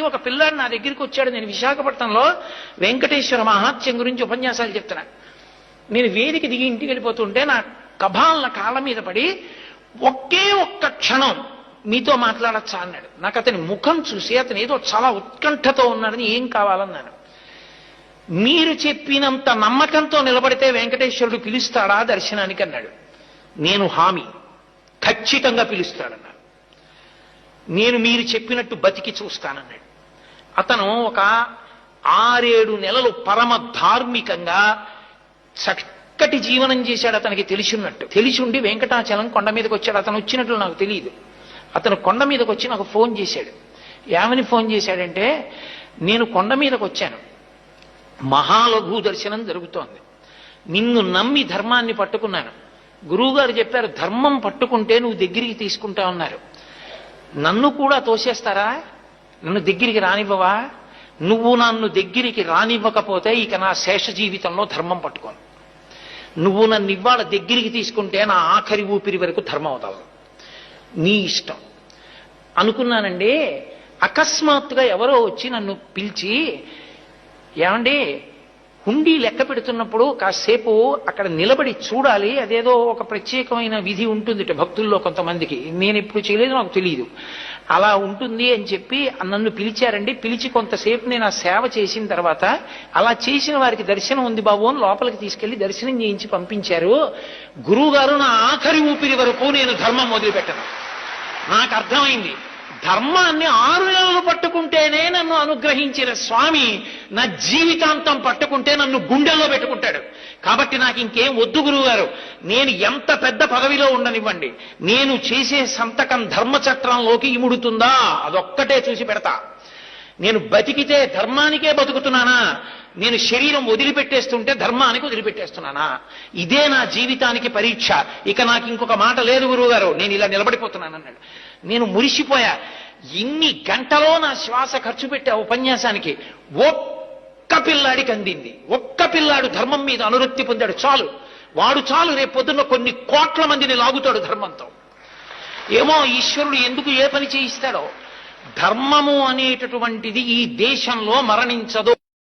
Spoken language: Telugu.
ఒక పిల్లాడు నా దగ్గరికి వచ్చాడు. నేను విశాఖపట్నంలో వెంకటేశ్వర మహాత్యం గురించి ఉపన్యాసాలు చెప్తున్నా. నేను వేదిక దిగి ఇంటికి వెళ్ళిపోతుంటే నా కభాలన కాళ్ళ మీద పడి ఒకే ఒక్క క్షణం మీతో మాట్లాడచ్చా అన్నాడు. నాకు అతని ముఖం చూసి అతను ఏదో చాలా ఉత్కంఠతో ఉన్నాడని, ఏం కావాలన్నాను. మీరు చెప్పినంత నమ్మకంతో నిలబడితే వెంకటేశ్వరుడు పిలుస్తాడా దర్శనానికి అన్నాడు. నేను హామీ, ఖచ్చితంగా పిలుస్తాడన్నాడు. నేను మీరు చెప్పినట్టు బతికి చూస్తానన్నాడు. అతను ఒక 6-7 నెలలు పరమ ధార్మికంగా చక్కటి జీవనం చేశాడు. అతనికి తెలిసిండి వెంకటాచలం కొండ మీదకి వచ్చాడు. అతను వచ్చినట్లు నాకు తెలియదు. అతను కొండ మీదకి వచ్చి నాకు ఫోన్ చేశాడు. ఏమని ఫోన్ చేశాడంటే, నేను కొండ మీదకి వచ్చాను, మహాలఘు దర్శనం జరుగుతోంది, నిన్ను నమ్మి ధర్మాన్ని పట్టుకున్నాను. గురువుగారు చెప్పారు, ధర్మం పట్టుకుంటే నువ్వు దగ్గరికి తీసుకుంటా ఉన్నారు. నన్ను కూడా తోసేస్తారా? నన్ను దగ్గరికి రానివ్వవా? నువ్వు నన్ను దగ్గరికి రానివ్వకపోతే ఇక నా శేష జీవితంలో ధర్మం పట్టుకోను. నువ్వు నన్ను ఇవాళ దగ్గరికి తీసుకుంటే నా ఆఖరి ఊపిరి వరకు ధర్మం అవుతావు, నీ ఇష్టం అనుకున్నానండి. అకస్మాత్తుగా ఎవరో వచ్చి నన్ను పిలిచి, ఏమండి హుండీ లెక్క పెడుతున్నప్పుడు కాసేపు అక్కడ నిలబడి చూడాలి, అదేదో ఒక ప్రత్యేకమైన విధి ఉంటుంది భక్తుల్లో కొంతమందికి, నేను ఎప్పుడు చేయలేదు, నాకు తెలియదు, అలా ఉంటుంది అని చెప్పి నన్ను పిలిచారండి. పిలిచి కొంతసేపు నేను ఆ సేవ చేసిన తర్వాత, అలా చేసిన వారికి దర్శనం ఉంది బాబు అని లోపలికి తీసుకెళ్లి దర్శనం చేయించి పంపించారు. గురువు గారు నా ఆఖరి ఊపిరి వరకు నేను ధర్మం మొదలుపెట్టను. నాకు అర్థమైంది, ధర్మాన్ని 6 నెలలు పట్టుకుంటేనే నన్ను అనుగ్రహించిన స్వామి నా జీవితాంతం పట్టుకుంటే నన్ను గుండెల్లో పెట్టుకుంటాడు. కాబట్టి నాకు ఇంకేం వద్దు గురువు గారు, నేను ఎంత పెద్ద పదవిలో ఉండనివ్వండి, నేను చేసే సంతకం ధర్మచక్రంలోకి ఇముడుతుందా అదొక్కటే చూసి పెడతా. నేను బతికితే ధర్మానికే బతుకుతున్నానా, నేను శరీరం వదిలిపెట్టేస్తుంటే ధర్మానికి వదిలిపెట్టేస్తున్నానా? ఇదే నా జీవితానికి పరీక్ష. ఇక నాకు ఇంకొక మాట లేదు గురువు గారు, నేను ఇలా నిలబడిపోతున్నాను అన్నాడు. నేను మురిసిపోయా. ఇన్ని గంటలో నా శ్వాస ఖర్చు పెట్టే ఉపన్యాసానికి ఒక్క పిల్లాడికి అందింది. ఒక్క పిల్లాడు ధర్మం మీద అనురక్తి పొందాడు చాలు. వాడు చాలు రేపు పొద్దున్న కొన్ని కోట్ల మందిని లాగుతాడు ధర్మంతో. ఏమో ఈశ్వరుడు ఎందుకు ఏ పని చేయిస్తాడో. ధర్మము అనేటటువంటిది ఈ దేశంలో మరణించదు.